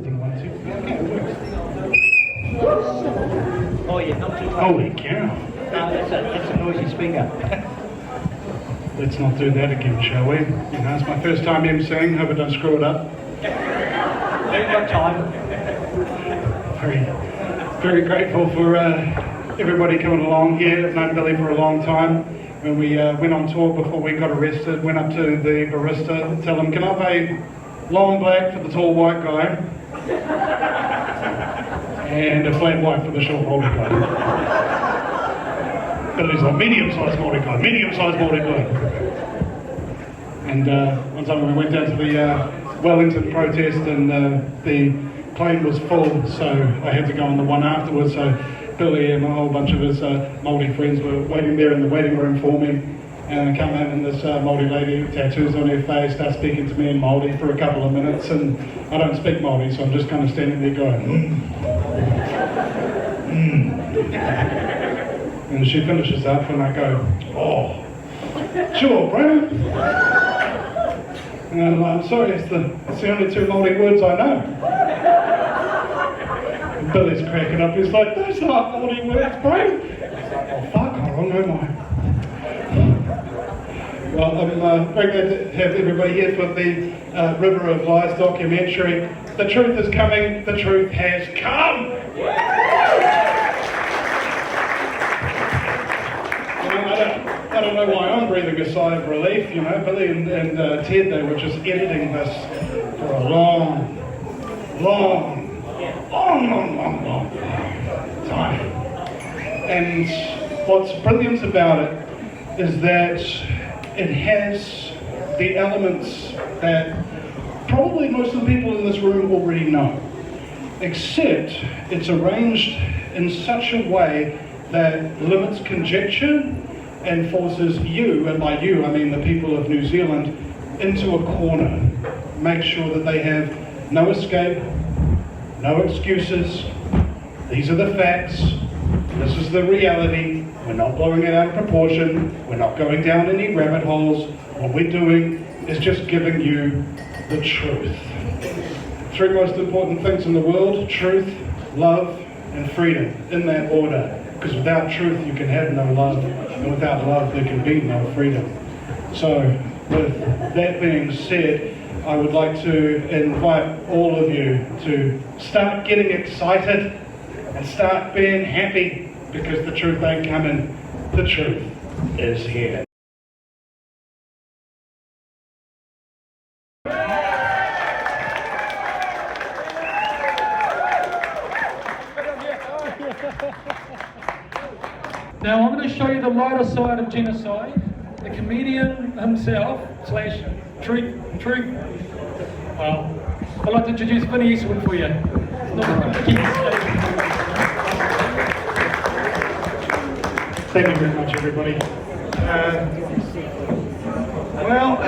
thing, 1, 2. Okay, it works. Oh yeah, not too loud. Holy cow. That's a noisy speaker. Let's not do that again, shall we? You know, it's my first time emceeing. Hope I don't screw it up. We've got time. Very grateful for everybody coming along here. I've known Billy for a long time. When we went on tour before we got arrested, went up to the barista, tell him, can I pay long black for the tall white guy and a flat white for the short Māori guy? Billy's like, medium-sized Māori guy, medium-sized Māori guy. And one time we went down to the Wellington protest and the plane was full, so I had to go on the one afterwards. So Billy and a whole bunch of his Māori friends were waiting there in the waiting room for me. And I come in and this Māori lady, tattoos on her face, starts speaking to me in Māori for a couple of minutes, and I don't speak Māori, so I'm just kind of standing there going, And she finishes up and I go, oh, sure, bro. And I'm like, I'm sorry, it's the only two Māori words I know. And Billy's cracking up, he's like, those aren't Māori words, bro. Oh, fuck, I don't know mine. Well, I'm very glad to have everybody here for the River of Lies documentary. The truth is coming, the truth has come! I don't know why I'm breathing a sigh of relief, you know. Billy and Ted, they were just editing this for a long time. And what's brilliant about it is that it has the elements that probably most of the people in this room already know, except it's arranged in such a way that limits conjecture and forces you, and by you I mean the people of New Zealand, into a corner. Make sure that they have no escape, no excuses. These are the facts. This is the reality. We're not blowing it out of proportion. We're not going down any rabbit holes. What we're doing is just giving you the truth. Three most important things in the world: truth, love, and freedom, in that order. Because without truth you can have no love, and without love there can be no freedom. So, with that being said, I would like to invite all of you to start getting excited and start being happy, because the truth ain't coming, the truth is here. Now I'm going to show you the lighter side of genocide. The comedian himself, slash truth. Well, I'd like to introduce Vinny Eastwood for you. Thank you very much, everybody. Well,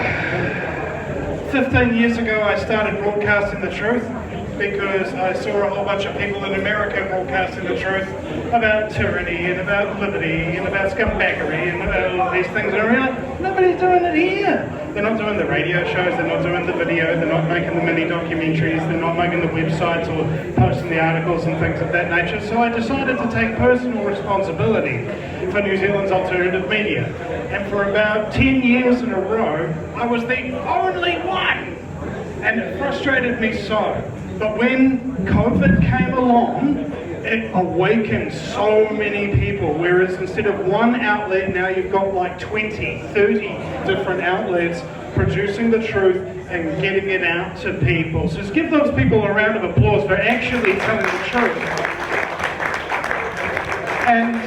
15 years ago I started broadcasting the truth because I saw a whole bunch of people in America broadcasting the truth about tyranny and about liberty and about scumbaggery and about all these things. And I realized nobody's doing it here. They're not doing the radio shows, they're not doing the video, they're not making the mini documentaries, they're not making the websites or posting the articles and things of that nature. So I decided to take personal responsibility for New Zealand's alternative media. And for about 10 years in a row, I was the only one. And it frustrated me so. But when COVID came along, it awakened so many people, whereas instead of one outlet, now you've got like 20, 30 different outlets producing the truth and getting it out to people. So just give those people a round of applause for actually telling the truth. And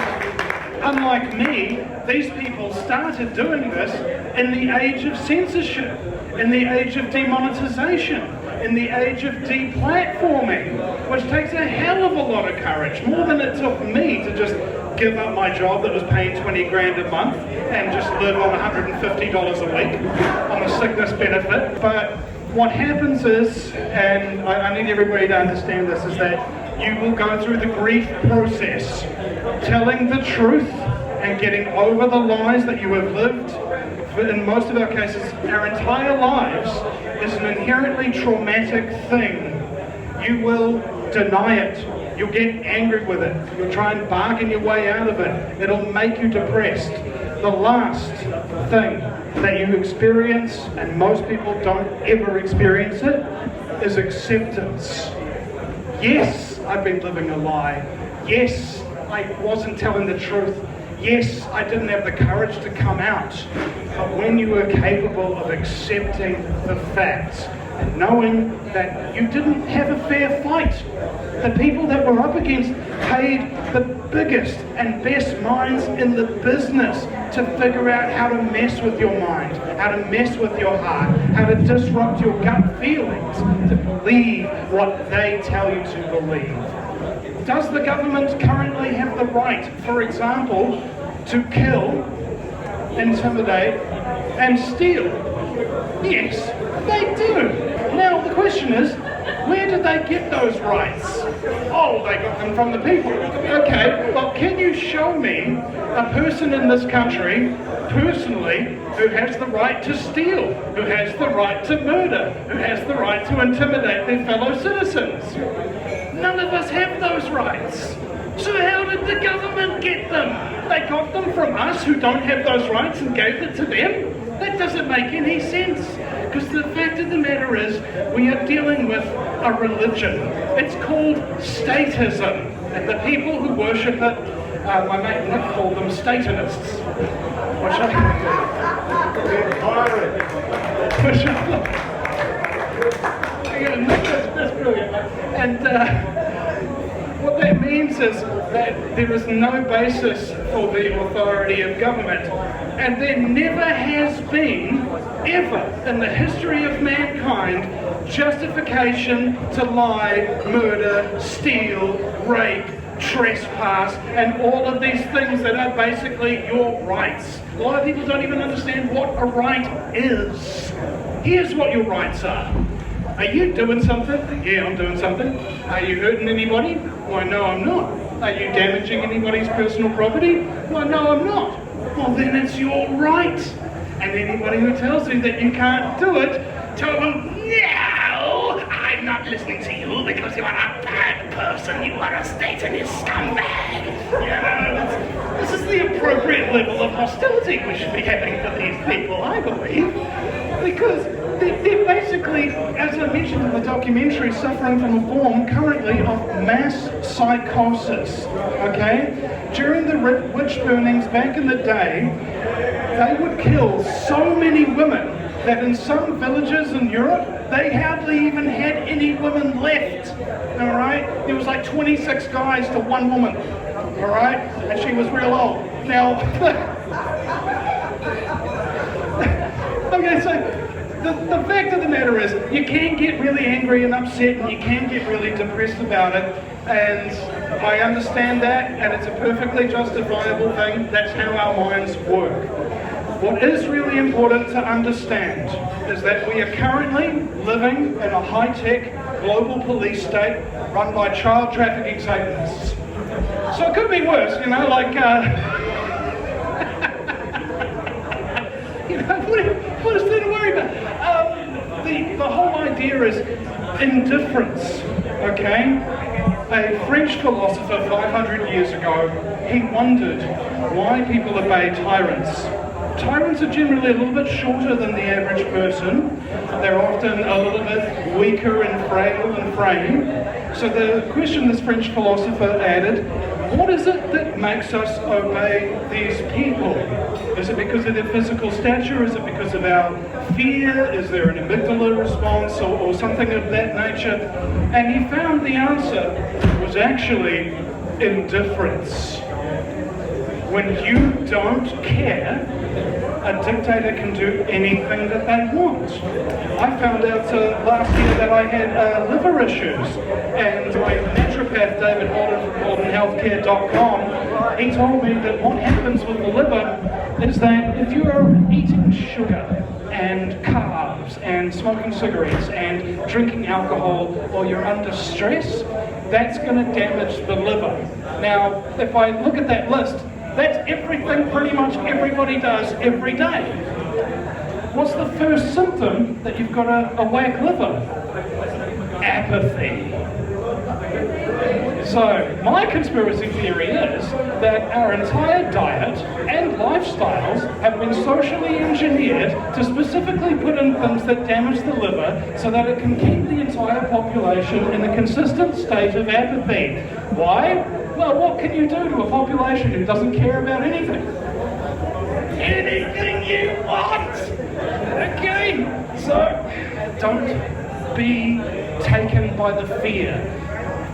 unlike me, these people started doing this in the age of censorship, in the age of demonetization, in the age of deplatforming, which takes a hell of a lot of courage, more than it took me to just give up my job that was paying 20 grand a month and just live on $150 a week on a sickness benefit. But what happens is, and I need everybody to understand this, is that you will go through the grief process, telling the truth and getting over the lies that you have lived. In most of our cases, our entire lives is an inherently traumatic thing. You will deny it. You'll get angry with it. You'll try and bargain your way out of it. It'll make you depressed. The last thing that you experience, and most people don't ever experience it, is acceptance. Yes, I've been living a lie. Yes, I wasn't telling the truth. Yes, I didn't have the courage to come out. But when you are capable of accepting the facts and knowing that you didn't have a fair fight, the people that were up against paid the biggest and best minds in the business to figure out how to mess with your mind, how to mess with your heart, how to disrupt your gut feelings to believe what they tell you to believe. Does the government currently have the right, for example, to kill, intimidate, and steal? Yes, they do. Now the question is, where did they get those rights? Oh, they got them from the people. Okay, well, can you show me a person in this country, personally, who has the right to steal, who has the right to murder, who has the right to intimidate their fellow citizens? None of us have those rights. So how did the government get them? They got them from us who don't have those rights and gave it to them? That doesn't make any sense. Because the fact of the matter is, we are dealing with a religion. It's called statism. And the people who worship it, my mate Nick called them Statinists. Which that's brilliant. And what that means is that there is no basis for the authority of government. And there never has been, ever, in the history of mankind, justification to lie, murder, steal, rape, trespass, and all of these things that are basically your rights. A lot of people don't even understand what a right is. Here's what your rights are. Are you doing something? Yeah, I'm doing something. Are you hurting anybody? Why, no, I'm not. Are you damaging anybody's personal property? Why, no, I'm not. Well, then it's your right. And anybody who tells you that you can't do it, tell them, no, I'm not listening to you because you are a bad person. You are a Satanist scumbag. You know, this is the appropriate level of hostility we should be having for these people, I believe. Because they're basically, as I mentioned in the documentary, suffering from a form currently of mass psychosis, okay? During the witch burnings back in the day, they would kill so many women that in some villages in Europe, they hardly even had any women left, all right? There was like 26 guys to one woman, all right? And she was real old. Now, okay, so the fact of the matter is, you can get really angry and upset, and you can get really depressed about it, and I understand that, and it's a perfectly justifiable thing. That's how our minds work. What is really important to understand is that we are currently living in a high-tech global police state run by child trafficking Satanists. So it could be worse, you know, like, you know, what is there to worry about? The whole idea is indifference, okay? A French philosopher 500 years ago, he wondered why people obey tyrants. Tyrants are generally a little bit shorter than the average person. They're often a little bit weaker and frail in frame. So the question this French philosopher added, what is it that makes us obey these people? Is it because of their physical stature? Is it because of our fear? Is there an amygdala response or something of that nature? And he found the answer was actually indifference. When you don't care, a dictator can do anything that they want. I found out last year that I had liver issues, and my naturopath David Holden from HoldenHealthcare.com, he told me that what happens with the liver is that if you are eating sugar and carbs and smoking cigarettes and drinking alcohol while you're under stress, that's going to damage the liver. Now, if I look at that list, that's everything pretty much everybody does every day. What's the first symptom that you've got a whack liver? Apathy. So, my conspiracy theory is that our entire diet and lifestyles have been socially engineered to specifically put in things that damage the liver so that it can keep the entire population in a consistent state of apathy. Why? Well, what can you do to a population who doesn't care about anything? Anything you want! Okay? So, don't be taken by the fear.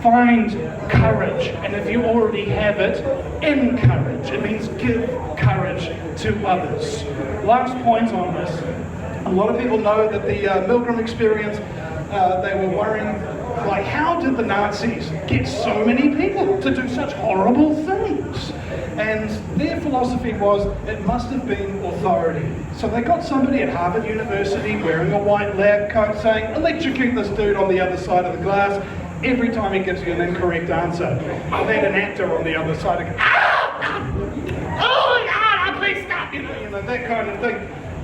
Find courage, and if you already have it, encourage. It means give courage to others. Last point on this. A lot of people know that the Milgram experience, they were worrying, like, how did the Nazis get so many people to do such horrible things? And their philosophy was, it must have been authority. So they got somebody at Harvard University wearing a white lab coat saying, electrocute this dude on the other side of the glass. Every time he gives you an incorrect answer. And then an actor on the other side goes, please stop, you know, that kind of thing.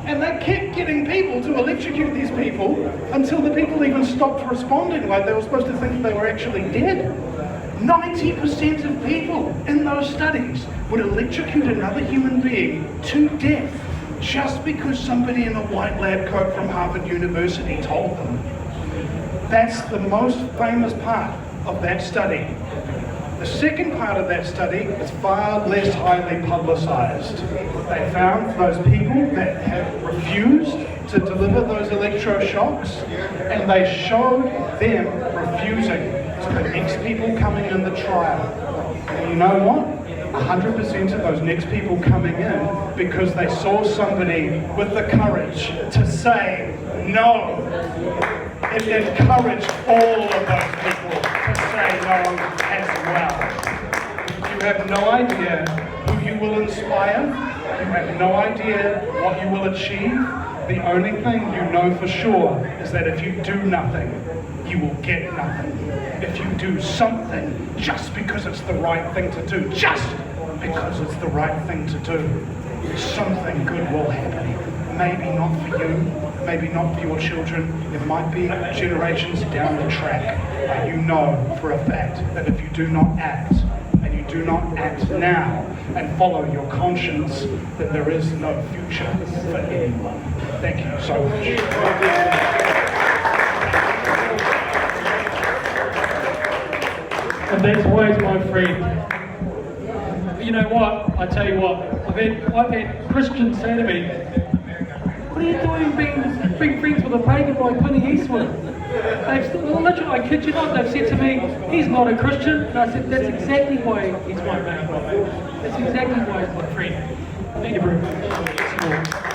And they kept getting people to electrocute these people until the people even stopped responding, like they were supposed to think they were actually dead. 90% of people in those studies would electrocute another human being to death just because somebody in a white lab coat from Harvard University told them. That's the most famous part of that study. The second part of that study is far less highly publicized. They found those people that have refused to deliver those electroshocks, and they showed them refusing to the next people coming in the trial. And you know what? 100% of those next people coming in because they saw somebody with the courage to say no. It encouraged all of those people to say no as well. You have no idea who you will inspire. You have no idea what you will achieve. The only thing you know for sure is that if you do nothing, you will get nothing. If you do something just because it's the right thing to do, just because it's the right thing to do, something good will happen. Maybe not for you, maybe not for your children, it might be generations down the track. But you know for a fact that if you do not act, and you do not act now, and follow your conscience, then there is no future for anyone. Thank you so much. And that's ways, my friend. You know what? I tell you what. I've had Christians say to me, "What are you doing being friends with a pagan like Vinny Eastwood?" Literally, I kid you not, they've said to me, "He's not a Christian." And I said, "That's exactly why he's my man. That's exactly why he's my friend." Thank you very much.